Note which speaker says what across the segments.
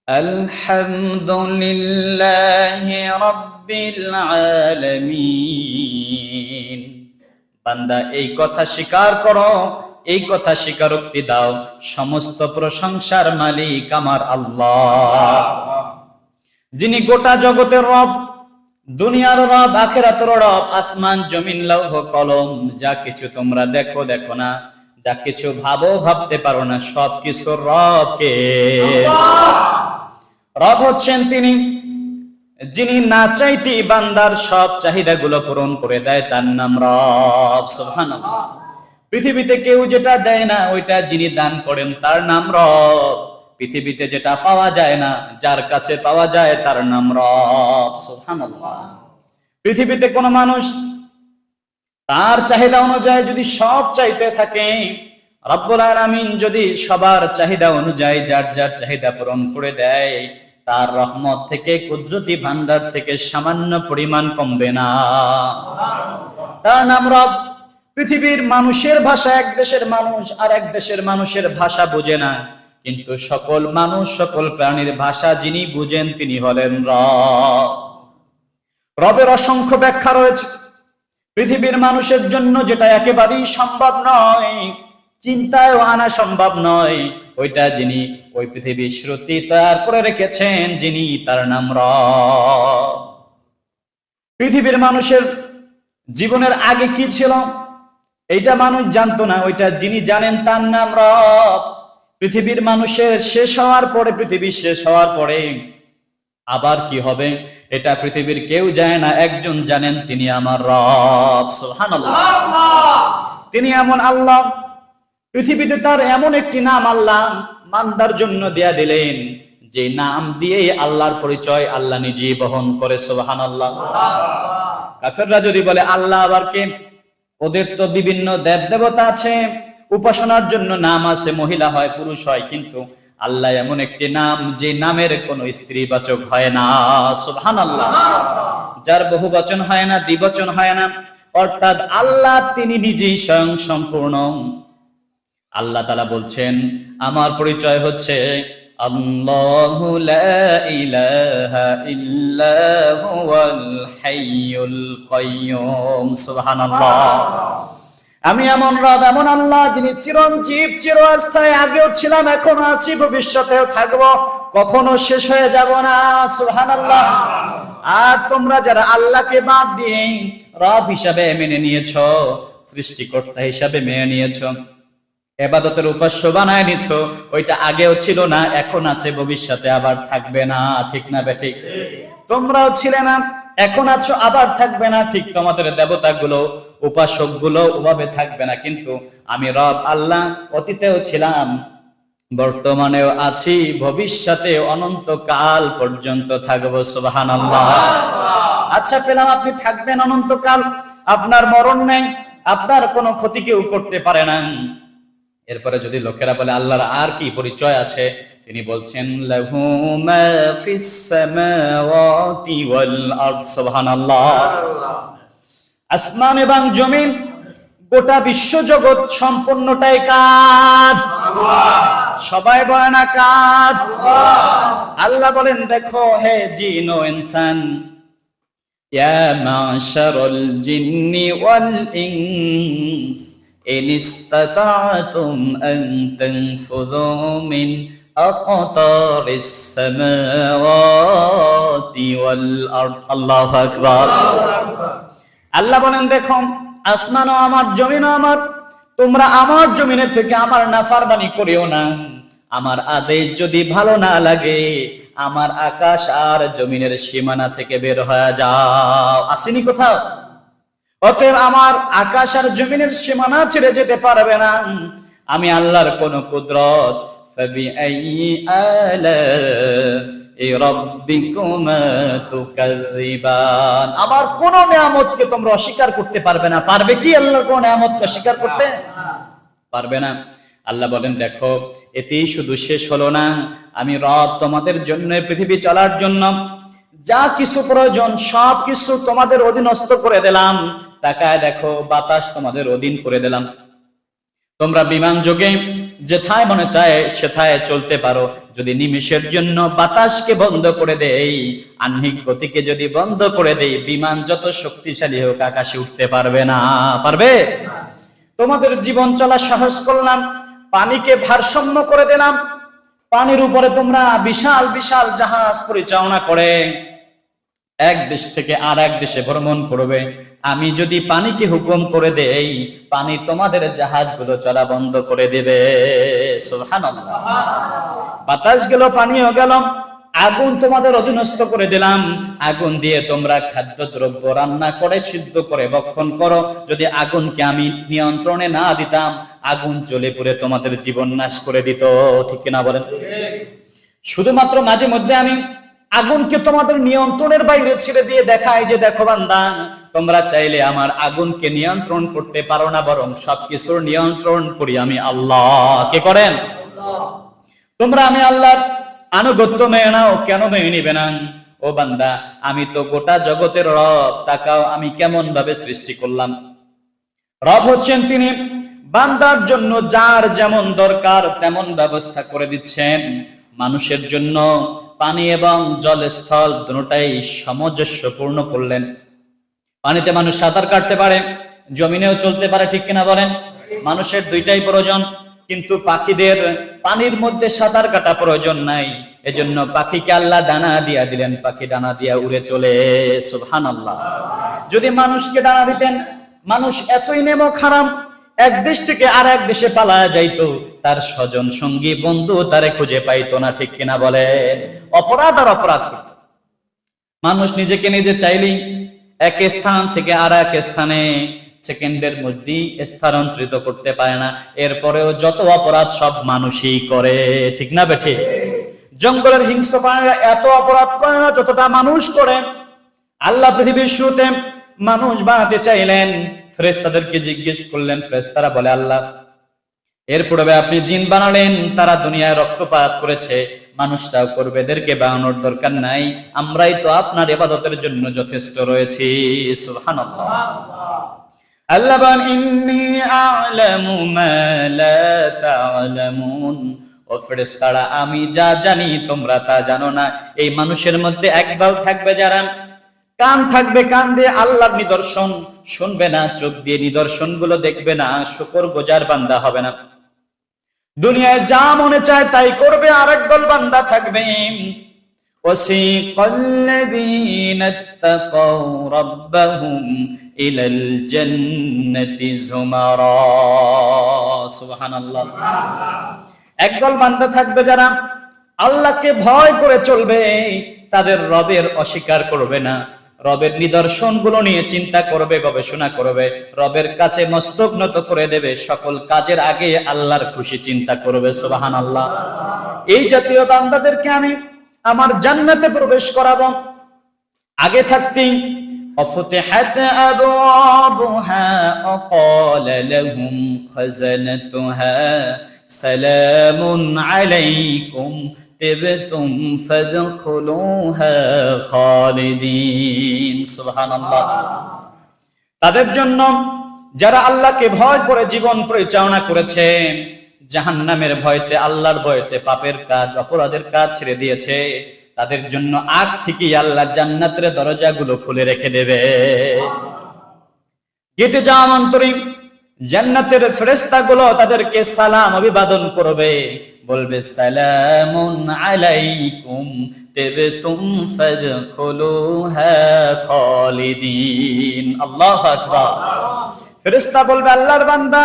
Speaker 1: আলহামদুলিল্লাহি রাব্বিল আলামিন। বান্দা এই কথা স্বীকার করো, এই কথা স্বীকারোক্তি দাও, সমস্ত প্রশংসার মালিক আমার আল্লাহ, যিনি গোটা জগতের রব, দুনিয়ার রব, আখিরাতের রব, আসমান জমিন লৌহ কলম, যা কিছু তোমরা দেখো দেখো না, যা কিছু ভাবো ভাবতে পারো না, সব কিছুর রব কে? রব হচ্ছেন তিনি, যিনি না চাইতে বান্দার সব চাহিদাগুলো পূরণ করে দেয়, তার নাম রব। সুবহানাল্লাহ। পৃথিবীতে কেউ যেটা দেয় না ওইটা যিনি দান করেন তার নাম রব। পৃথিবীতে যেটা পাওয়া যায় না, যার কাছে পাওয়া যায় তার নাম রব। সুবহানাল্লাহ। পৃথিবীতে কোন মানুষ তার চাহিদা অনুযায়ী যদি সব চাইতে থাকে, রব্বুল আলামিন যদি সবার চাহিদা অনুযায়ী যার যার চাহিদা পূরণ করে দেয়, তার রহমত থেকে, কুদরতি ভান্ডার থেকে সামান্য পরিমাণ কমবে না। তার নাম রব। পৃথিবীর মানুষের ভাষা, এক দেশের মানুষ আর এক দেশের মানুষের ভাষা বুঝে না, কিন্তু সকল মানুষ, সকল প্রাণীর ভাষা যিনি বুঝেন তিনি হলেন রব। রবের অসংখ্য ব্যাখ্যা রয়েছে। পৃথিবীর মানুষের জন্য যেটা একেবারেই সম্ভব নয়, চিন্তায়ও আনা সম্ভব নয়, ওইটা যিনি ওই পৃথিবীর শ্রুতি তৈরি করে রেখেছেন, যিনি, তার নাম রব। পৃথিবীর মানুষের জীবনের আগে কি ছিল এইটা মানুষ জানতো না, ওইটা যিনি জানেন তার নাম রব। পৃথিবীর মানুষের শেষ হওয়ার পরে, পৃথিবী শেষ হওয়ার পরে আবার কি হবে এটা পৃথিবীর কেউ জানে না, একজন জানেন, তিনি আমার রব। সুবহানাল্লাহ। তিনি এমন আল্লাহ, পৃথিবীতে তার এমন একটি নাম আল্লাহ বান্দার জন্য দেয়া দিলেন, যে নাম দিয়েই আল্লাহর পরিচয় আল্লাহ নিজেই বহন করে। সুবহানাল্লাহ। কাফেররা যদি বলে আল্লাহ আবার কে, ওদের তো বিভিন্ন দেব দেবতা আছে, উপাসনার জন্য নাম আছে, মহিলা হয় পুরুষ হয়, কিন্তু আল্লাহ এমন একটি নাম যে নামের কোনো স্ত্রীবাচক হয় না। সুবহানাল্লাহ। যার বহুবচন হয় না, দ্বিবচন হয় না, অর্থাৎ আল্লাহ তিনি নিজেই স্বয়ং সম্পূর্ণ। আল্লাহ তাআলা বলছেন, আমার পরিচয় হচ্ছে আল্লাহু লা ইলাহা ইল্লা হুয়াল হাইয়ুল কাইয়্যুম। সুবহানাল্লাহ। আমি এমন রব, এমন আল্লাহ যিনি চিরঞ্জীব, চিরস্থায়ী, আগেও ছিলাম, এখনো আছি, ভবিষ্যতেও থাকবো, কখনো শেষ হয়ে যাব না। সুবহানাল্লাহ। আর তোমরা যারা আল্লাহকে বাদ দিয়ে রব হিসাবে মেনে নিয়েছো, সৃষ্টিকর্তা হিসাবে মেনে নিয়েছো, ইবাদতের উপাস্য বানায় নিছো, ওইটা আগেও ছিল না, এখন আছে, ভবিষ্যতে আবার থাকবে না। ঠিক না বেঠিক? তোমরাও ছিলে না, এখন আছো, আবার থাকবে না। ঠিক তোমাদের দেবতাগুলো, উপাসকগুলো ওভাবে থাকবে না, কিন্তু আমি রব আল্লাহ অতীতেও ছিলাম, বর্তমানেও আছি, ভবিষ্যতে অনন্তকাল পর্যন্ত থাকবো। সুবহানাল্লাহ। আচ্ছা পেলাম, আপনি থাকবেন অনন্তকাল, আপনার মরণ নেই, আপনার কোনো ক্ষতি কেউ করতে পারে না। এরপরে যদি লোকেরা বলে আল্লাহর আর কি পরিচয় আছে, তিনি বলছেন লাহু মা ফিস সামাওয়াতি ওয়াল আরদ। সুবহানাল্লাহ। আসমান এবং জমিন, গোটা বিশ্ব জগৎ সম্পূর্ণটাই কার? সবাই বলে না কার? আল্লাহ বলেন, দেখো হে জিন ও ইনসান, ইয়া মাশারাল জিন্নি ওয়াল ইনস ইন ইসতাতা'তুম আন তানফুযু মিন আকতারিস সামাওয়াতি ওয়াল আরদ। আল্লাহু আকবার। আল্লাহ বলেন, দেখো আসমানও আমার, জমিনও আমার, তোমরা আমার জমিনের থেকে আমার নাফরমানি করিও না। আমার আদেশ যদি ভালো না লাগে, আমার আকাশ আর জমিনের সীমানা থেকে বের হয়ে যাও। আসেনি কোথাও? অতএব আমার আকাশ আর জমিনের সীমানা ছেড়ে যেতে পারবে না। আমি আল্লাহর কোন কুদরত, ফাবিআইয়ি আলা'i রাব্বিকুমা তুকাযযিবান, আমার কোন নিয়ামতকে তোমরা অস্বীকার করতে পারবে না। পারবে কি আল্লাহর কোন নিয়ামতকে অস্বীকার করতে? পারবে না। আল্লাহ বলেন, দেখো এতেই শুধু শেষ হলো না, আমি রব তোমাদের জন্য, পৃথিবী চলার জন্য যা কিছু প্রয়োজন সব কিছু তোমাদের অধীনস্থ করে দিলাম। তাকায় দেখো, বাতাস তোমাদের অধীন করে দিলাম, তোমরা বিমান যোগে যেথায় মনে চায় সেথায় চলতে পারো। যদি নিমেষের জন্য বাতাসকে বন্ধ করে দেই, আহ্নিক গতিকে যদি বন্ধ করে দেই, বিমান যত শক্তিশালী হোক আকাশে উঠতে পারবে না। পারবে? তোমাদের জীবন চলা সহজ করলাম, পানিকে ভারসাম্য করে দিলাম, পানির উপরে তোমরা বিশাল বিশাল জাহাজ পরিচালনা করে এক দেশ থেকে আর এক দেশে ভ্রমণ করবে। আমি যদি পানিকে হুকুম করে দেই, পানি তোমাদের জাহাজগুলো চলা বন্ধ করে দেবে। সুবহানাল্লাহ। বাতাস গেল, পানিও গেল, আগুন তোমাদের অধীনস্থ করে দিলাম, আগুন দিয়ে তোমরা খাদ্যদ্রব্য রান্না করে সিদ্ধ করে ভক্ষণ করো। যদি আগুনকে আমি নিয়ন্ত্রণে না দিতাম, আগুন জ্বলে পুড়ে তোমাদের জীবন নাশ করে দিত। ঠিক কিনা বলেন? শুধুমাত্র মাঝে মধ্যে আমি আগুনকে তোমাদের নিয়ন্ত্রণের বাইরে ছেড়ে দিয়ে দেখাই যে দেখো বান্দা, তোমরা চাইলে আমার আগুনকে নিয়ন্ত্রণ করতে পারো না, বরং সবকিছুর নিয়ন্ত্রণ করি আমি আল্লাহ। কে করেন? তোমরা আমি আল্লাহর আনুগত্য মেনে নাও। কেন মেনে নিবে না? ও বান্দা, আমি তো গোটা জগতের রব। তাকাও আমি কেমন ভাবে সৃষ্টি করলাম। রব হচ্ছেন তিনি, বান্দার জন্য যার যেমন দরকার তেমন ব্যবস্থা করে দিচ্ছেন। মানুষের জন্য পানি এবং জলস্থল দুটোটাই সামঞ্জস্যপূর্ণ করলেন। পানিতে মানুষ সাঁতার কাটতে পারে, জমিনেও চলতে পারে। ঠিক কিনা বলেন? মানুষের দুইটাই প্রয়োজন, কিন্তু পাখিদের পানির মধ্যে সাঁতার কাটা প্রয়োজন নাই। এজন্য পাখিকে আল্লাহ ডানা দিয়া দিলেন, পাখি ডানা দিয়া উড়ে চলে। সুবহানাল্লাহ। যদি মানুষকে ডানা দিতেন, মানুষ এতই নেমো খারাপ, এক দেশ থেকে আর এক দেশে পালায়া যাইতো, তার স্বজন সঙ্গী বন্ধু তারে খুঁজে পাইতো না। ঠিক কিনা বলেন? অপরাধ আর অপরাধ করত। মানুষ নিজেকে নিজে চাইলেই এক স্থান থেকে আর এক স্থানে সেকেন্ডের মধ্যেই স্থানান্তরিত করতে পারে না। এরপরেও যত অপরাধ সব মানুষই করে। ঠিক না বেঠে? জঙ্গলের হিংস্র প্রাণীরা এত অপরাধ করে না যতটা মানুষ করে। আল্লাহ পৃথিবীর শুরুতে মানুষ বানাতে চাইলেন, ফেরেশতাদেরকে জিজ্ঞেস করলেন, ফেরেশতারা বলে আল্লাহ এর পূর্বে আপনি জিন বানালেন, তারা দুনিয়ায় রক্তপাত করেছে, মানুষটাও করবে, এদেরকে বানানোর দরকার নাই, আমরাই তো আপনার ইবাদতের জন্য যথেষ্ট রয়েছি। সুবহানাল্লাহ। আল্লাহ বলেন ইন্নী আ'লামু মা লা তা'লামুন। ও ফেরেশতারা, আমি যা জানি তোমরা তা জানো না। এই মানুষের মধ্যে একদল থাকবে যারা কান থাকবে, কান দিয়ে আল্লাহর নিদর্শন শুনবে না, চোখ দিয়ে নিদর্শন গুলো দেখবে না, শুকরগুজার বান্দা হবে না, দুনিয়ায় যা মনে চায় তাই করবে। আরেক দল বান্দা থাকবে ওয়াসিকাল্লাযীনা ইত্তাকাউ রাব্বাহুম ইলাল জান্নাতি যুমারা। সুবহানাল্লাহ। একদল বান্দা থাকবে যারা আল্লাহকে ভয় করে চলবে, তাদের রবের অস্বীকার করবে না, রবের নিদর্শন গুলো নিয়ে চিন্তা করবে, গবেষণা করবে, রবের কাছে মস্তক নত করে দেবে, সকল কাজের আগে আল্লাহর খুশি চিন্তা করবে। সুবহানাল্লাহ। এই জাতীয় বান্দাদেরকে আমি আমার জান্নাতে প্রবেশ করাবো। আগে থাকতেই অফতিহাত আবওয়াবুহা ওয়াকালা লাহুম খাযানাতুহা সালামুন আলাইকুম তিবতুম ফাদখুলুহা খালিদিন। সুবহানাল্লাহ। তাদের জন্য যারা আল্লাহকে ভয় করে জীবন পরিচালনা করেছে, জাহান্নামের ভয়তে, আল্লাহর ভয়তে পাপের কাজ, অপরাধের কাজ ছেড়ে দিয়েছে, তাদের জন্য আগ থেকে আল্লাহ জান্নাতের দরজাগুলো খুলে রেখে দেবে। গেটে যাওয়া মাত্রই জান্নাতের ফেরেশতাগুলো তাদেরকে সালাম অভিবাদন করবে, বলবে সালামুন আলাইকুম তিবতুম ফাদখুলুহা খালিদিন। আল্লাহু আকবার। ফেরেশতা বলবে আল্লাহর বান্দা,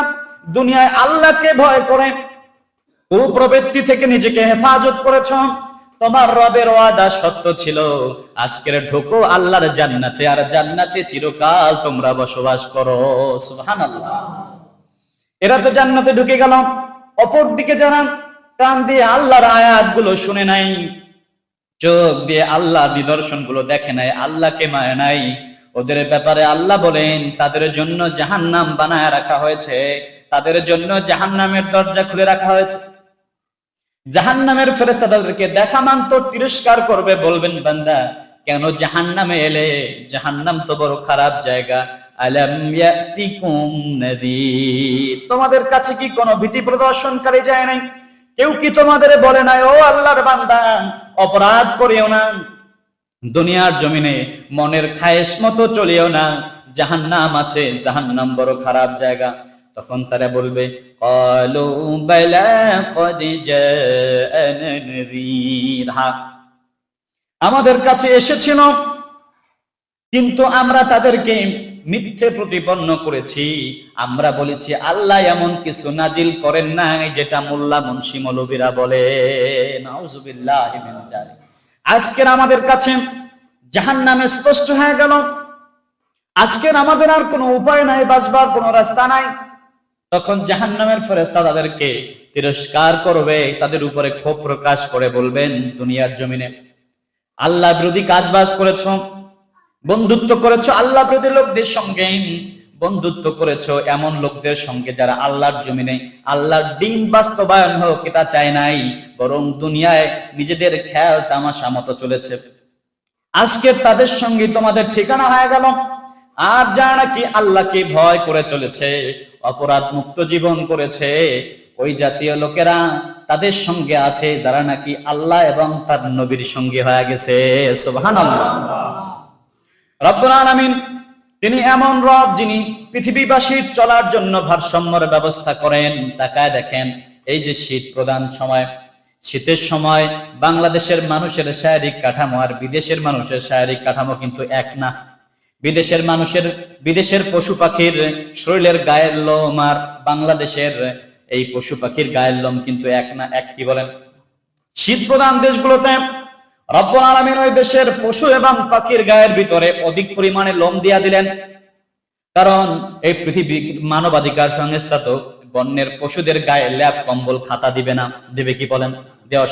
Speaker 1: দুনিয়ায় আল্লাহকে ভয় করে কুপ্রবৃত্তি থেকে নিজেকে হেফাজত করেছ, তোমার রবের ওয়াদা সত্য ছিল, আজকের ঢোকো আল্লাহর জান্নাতে, আর জান্নাতে চিরকাল তোমরা বসবাস করো। সুবহানাল্লাহ। এরা তো জান্নাতে ঢুকে গেল, অপর দিকে যারা কান দিয়ে আল্লাহর আয়াতগুলো শুনে নাই, চোখ দিয়ে আল্লাহর নিদর্শনগুলো দেখে নাই, আল্লাহকে মানে নাই, ওদের ব্যাপারে আল্লাহ বলেন তাদের জন্য জাহান্নাম বানায় রাখা হয়েছে, তাদের জন্য জাহান্নামের দরজা খুলে রাখা হয়েছে। জাহান্নামের ফেরেশতা তাদেরকে দেখা মাত্র তিরস্কার করবে, বলবেন বান্দা কেন জাহান্নামে এলে? জাহান্নাম তো বড় খারাপ জায়গা। আলাম ইয়াতিকুম নাযীর, তোমাদের কাছে কি কোনো ভীতি প্রদর্শনকারী যায় নাই? কেউ কি তোমাদের বলে নাই ও আল্লাহর বান্দা অপরাধ করিও না, দুনিয়ার জমিনে মনের খায়েশ মতো চলিও না, জাহান্নাম আছে, জাহান্নাম বড় খারাপ জায়গা। তখন তারা বলবে ক্বালু বালা ক্বাদ জাআনা নাযীর, আমাদের কাছে এসেছিল কিন্তু আমরা তাদেরকে মিথ্যে প্রতিপন্ন করেছি। আমরা বলেছি আল্লাহ এমন কিছু নাজিল করেন নাই যেটা মোল্লা মুন্সি মৌলবীরা বলে। নাউজুবিল্লাহি মিন যালিক। আজকের আমাদের কাছে জাহান্নামে স্পষ্ট হয়ে গেল, আজকের আমাদের আর কোনো উপায় নাই, বাঁচবার কোনো রাস্তা নাই। তখন জাহান্নামের ফেরেশতা তাদেরকে তিরস্কার করবে, তাদের উপরে ক্ষোভ প্রকাশ করে বলবেন দুনিয়ার জমিনে আল্লাহ বিরোধী কাজবাজ করেছো, বন্ধুত্ব করেছো আল্লাহ বিরোধী লোকদের সঙ্গে, বন্ধুত্ব করেছো এমন লোকদের সঙ্গে যারা আল্লাহর জমিনে আল্লাহর দ্বীন বাস্তবায়ন হোক এটা চায় নাই, বরং দুনিয়ায় নিজেদের খেয়াল তামাশা মতো চলেছে। আজকে তাদের সঙ্গে তোমাদের ঠিকানা হয়ে গেল। আর যারা নাকি আল্লাহকে ভয় করে চলেছে, অপরাধ মুক্ত জীবন করেছে, ওই জাতীয় লোকেরা তাদের সঙ্গে আছে যারা নাকি আল্লাহ এবং তার নবীর সঙ্গে হয়ে গেছে। সুবহানাল্লাহ। রব্বুল আলামিন তিনি এমন রব যিনি পৃথিবীবাসীর চলার জন্য ভারসাম্যের ব্যবস্থা করেন। তাকায় দেখেন এই যে শীত প্রধান সময়, শীতের সময় বাংলাদেশের মানুষের শারীরিক কাঠামো আর বিদেশের মানুষের শারীরিক কাঠামো কিন্তু এক না। বিদেশের পশু পাখির শরীরের গায়ের লোম আর বাংলাদেশের এই পশু পাখির গায়ের লোম কিন্তু এক না। এক কি বলেন? শীত প্রধান দেশগুলোতে রব্বুল আলামিন ওই দেশের পশু এবং পাখির গায়ের ভিতরে অধিক পরিমাণে লোম দিয়া দিলেন, কারণ এই পৃথিবীর মানবাধিকার সংস্থা তো বন্যের পশুদের গায়ে ল্যাপ কম্বল খাতা দিবে না। দেবে কি বলেন? দেওয়া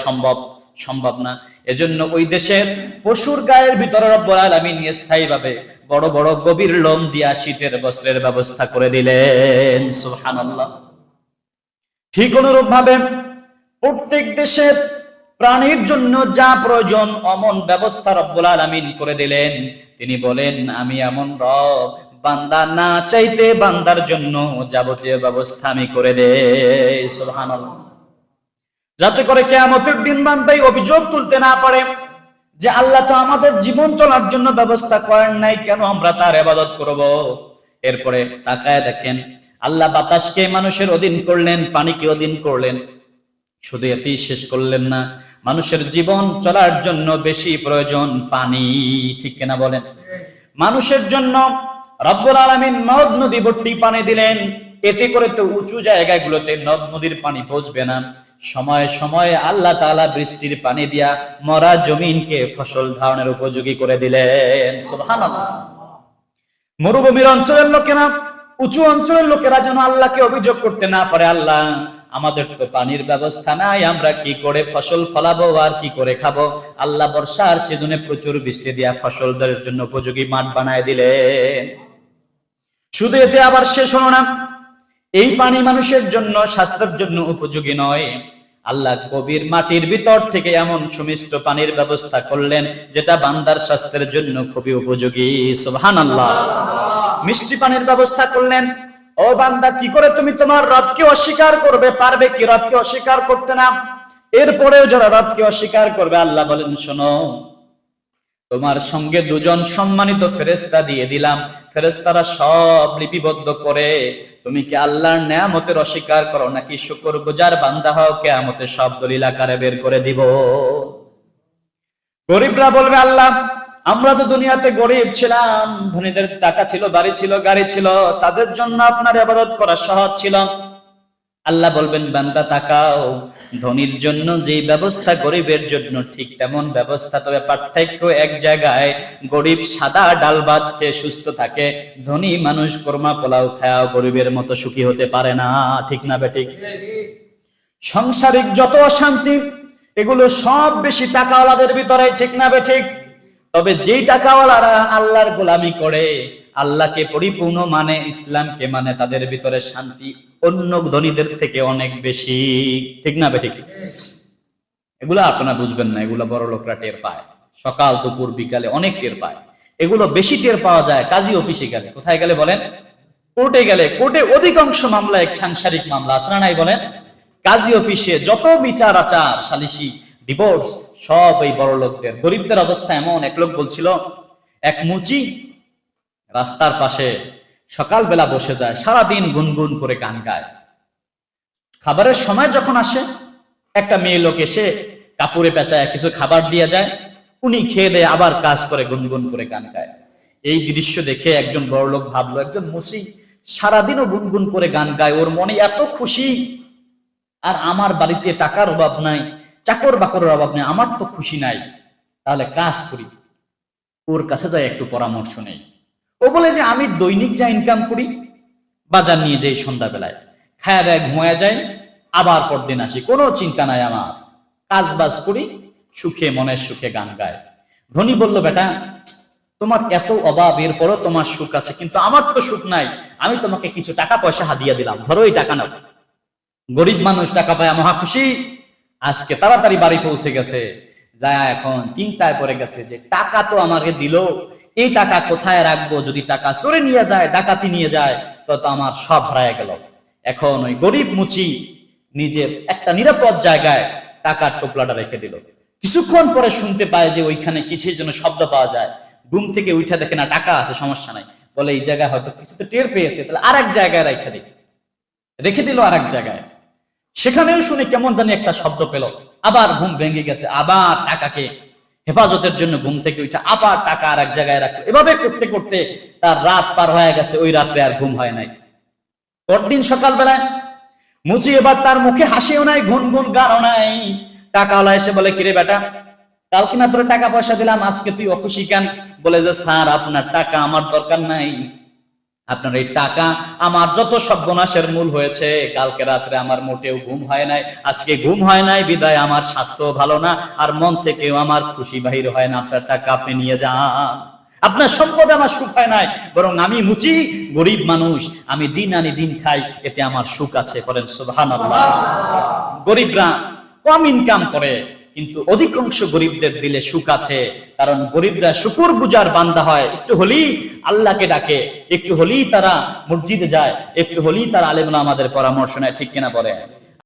Speaker 1: সম্ভব না। এজন্য ওই দেশের পশুর গায়ের ভিতরে রব্বুল আলামিন স্থায়ীভাবে বড় বড় গভীর লোম দিয়া শীতের বস্ত্রের ব্যবস্থা করে দিলেন। সুবহানাল্লাহ। ঠিক অনুরূপ ভাবে প্রত্যেক দেশের প্রাণীর জন্য যা প্রয়োজন অমন ব্যবস্থা রব্বুল আলামিন করে দিলেন। তিনি বলেন আমি এমন রব, বান্দা না চাইতে বান্দার জন্য যাবতীয় ব্যবস্থা আমি করে দেই। সুবহানাল্লাহ। যাতে করে কিয়ামতের দিন বান্দাই অভিযোগ তুলতে না পারে যে আল্লাহ তো আমাদের জীবন চলার জন্য ব্যবস্থা করেন নাই, কেন আমরা তার ইবাদত করব। এরপরে তাকায় দেখেন আল্লাহ বাতাসকে মানুষের অধীন করলেন, পানিকে অধীন করলেন। শুধু এতেই শেষ করলেন না, মানুষের জীবন চলার জন্য বেশি প্রয়োজন পানি। ঠিক কিনা বলেন? মানুষের জন্য রব্বুল আলামিন নদ নদী ভর্তি পানি দিলেন। এতে করে তো উঁচু জায়গাগুলোতে নদ নদীর পানি পৌঁছবে না। সময়ে সময়ে আল্লাহ তাআলা বৃষ্টির পানি দিয়া মরা জমিনকে ফসল ধারণের উপযোগী করে দিলেন। সুবহানাল্লাহ। মরুভূমির অঞ্চলের লোকেরা, উঁচু অঞ্চলের লোকেরা যেন আল্লাহকে অভিযোগ করতে না পারে, আল্লাহ আমাদের তো পানির ব্যবস্থা নাই, আমরা কি করে ফসল ফলাবো আর কি করে খাবো। আল্লাহ বর্ষার সিজনে প্রচুর বৃষ্টি দিয়া ফসলদের জন্য উপযোগী মাঠ বানায় দিলেন। শুধু এতে আবার শেষ হলো না, এই পানি মানুষের জন্য স্বাস্থ্যের জন্য উপযোগী নয়। আল্লাহ গভীর মাটির ভিতর থেকে এমন সুমিষ্ট পানির ব্যবস্থা করলেন যেটা বান্দার স্বাস্থ্যের জন্য খুবই উপযোগী। সুবহানাল্লাহ। মিষ্টি পানির ব্যবস্থা করলেন। ও বান্দা, কি করে তুমি তোমার রবকে অস্বীকার করবে? পারবে কি রবকে অস্বীকার করতে? না। এরপরেও যারা রবকে অস্বীকার করবে আল্লাহ বলেন শোনো, তোমার সঙ্গে দুজন সম্মানিত ফেরেশতা দিয়ে দিলাম, ফেরেশতারা সব লিপিবদ্ধ করে তুমি কি আল্লাহর নেয়ামতের অস্বীকার করো নাকি শুকরগুজার বান্দা হও, কিয়ামতে সব দলিল আকারে বের করে দিব। গরিবরা বলবে আল্লাহ আমরা তো দুনিয়াতে গরিব ছিলাম, ধনীদের টাকা ছিল, বাড়ি ছিল, গাড়ি ছিল, তাদের জন্য আপনার ইবাদত করা সহজ ছিল। আল্লাহ বলবেন বান্দা তাকাও, ধনীর জন্য যেই ব্যবস্থা গরিবের জন্য ঠিক তেমন ব্যবস্থা, তবে পার্থক্য এক জায়গায়, গরিব সাদা ডাল ভাত খেয়ে সুস্থ থাকে, ধনী মানুষ কোরমা পোলাও খায় গরিবের মতো সুখী হতে পারে না। ঠিক না বেঠিক? সংসারিক যত অশান্তি এগুলো সব বেশি টাকাওয়ালাদের ভিতরে। ঠিক না বেঠিক? তবে যেই টাকাওয়ালারা আল্লাহর গোলামি করে, আল্লাহকে পরিপূর্ণ মানে, ইসলামকে মানে, তাদের ভিতরে শান্তি অন্য ধনীদের থেকে অনেক বেশি। ঠিক না বেঠিক? এগুলো আপনারা বুঝবেন না, এগুলো বড় লোকরা টের পায়, সকাল দুপুর বিকালে অনেক টের পায়। এগুলো বেশি টের পাওয়া যায় কাজী অফিসে গেলে। কোথায় গেলে বলেন? কোর্টে গেলে। কোর্টে অধিকাংশ মামলা এক সাংসারিক মামলা আছে না নাই বলেন? কাজী অফিসে যত বিচার আচার সালিসি ডিভোর্স সব এই বড় লোকদের। গরিবদের অবস্থা এমন, এক লোক বলছিল এক মুচি রাস্তার পাশে সকালবেলা বসে যায়, সারাদিন গুনগুন করে গান গায়। খাবারের সময় যখন আসে, একটা মেয়ে লোক এসে কাপড়ে পেঁচায় কিছু খাবার দিয়ে যায়, উনি খেয়ে দেয়, আবার কাজ করে গুনগুন করে গান গায়। এই দৃশ্য দেখে একজন বড় লোক ভাবলো, একজন মুসি সারাদিনও গুনগুন করে গান গায়, ওর মনে এত খুশি, আর আমার বাড়িতে টাকার অভাব নাই, চাকর বাকরের অভাব নেই, আমার তো খুশি নাই, তাহলে কাজ করি, ওর কাছে যাই একটু পরামর্শ নেই। ও বলে যে আমি দৈনিক যা ইনকাম করি বাজার নিয়ে যাই, সন্ধ্যাবেলায় খায়া দেয়, ঘুমায়া যায়, আবার পরদিন আসি, কোনো চিন্তা নাই আমার, কাজ বাজ করি, সুখে মনের সুখে গান গায়। ধনী বলল, বেটা তোমার এত অভাব, এরপরও তোমার সুখ আছে, কিন্তু আমার তো সুখ নাই, আমি তোমাকে কিছু টাকা পয়সা হাদিয়া দিলাম, ধরো এই টাকা নাও। গরিব মানুষ টাকা পায় মহা খুশি, আজকে তাড়াতাড়ি বাড়ি পৌঁছে গেছে, যা এখন চিন্তায় পড়ে গেছে যে টাকা তো আমাকে দিল, এই টাকা কোথায় রাখবো, যদি টাকা চোরে নিয়ে যায়, ডাকাতি নিয়ে যায়, তো আমার সব হারায় গেল। এখন ওই গরিব মুচি নিজের একটা নিরাপদ জায়গায় টাকার টোপলাটা রেখে দিল। কিছুক্ষণ পরে শুনতে পায় যে ওইখানে কিছুর জন্য শব্দ পাওয়া যায়, ঘুম থেকে উঠে দেখে না টাকা আছে, সমস্যা নাই, বলে এই জায়গায় হয়তো কিছু তো টের পেয়েছে, তাহলে আরেক জায়গায় রেখে দিল আরেক জায়গায়। সেখানেও শুনে কেমন জানি একটা শব্দ পেল, আবার ঘুম ভেঙে গেছে, আবার টাকাকে হেফাজতের জন্য ঘুম থেকে উঠে আবার টাকা আর এক জায়গায় রাখলো। এভাবে করতে করতে তার রাত পার হয়ে গেছে, ওই রাত্রে আর ঘুম হয় নাই। পরদিন সকালবেলায় মুচি এবার তার মুখে হাসিও নাই, গুনগুন গানও নাই। টাকাওয়ালা এসে বলে, কিরে বেটা, কালকে না তোর টাকা পয়সা দিলাম, আজকে তুই অখুশি কেন? বলে যে স্যার, আপনার টাকা আমার দরকার নাই, আপনার এই টাকা আমার যত সর্বনাশের মূল হয়েছে। কালকে রাত্রে আমার মোটেও ঘুম হয় নাই, আজকে ঘুম হয় নাই বিদায় আমার স্বাস্থ্য ভালো না, আর মন থেকেও আমার খুশি বাহির হয় না, আপনার টাকা আপনি নিয়ে যান, আপনার সম্পদে আমার সুখ হয় নাই, বরং আমি মুচি গরিব মানুষ, আমি দিন আনি দিন খাই, এতে আমার সুখ আছে। বলেন সুবহানাল্লাহ। গরিবরা কম ইনকাম করে, কিন্তু অধিকাংশ গরিবদের দিলে সুখ আছে, কারণ গরিবরা শুকুর গুজার বান্দা হয়। একটু হলেই আল্লাহকে ডাকে, একটু হলেই তারা মসজিদে যায়, একটু হলেই তারা আলেম ওলামাদের পরামর্শ নেয়, ঠিক কিনা বলে?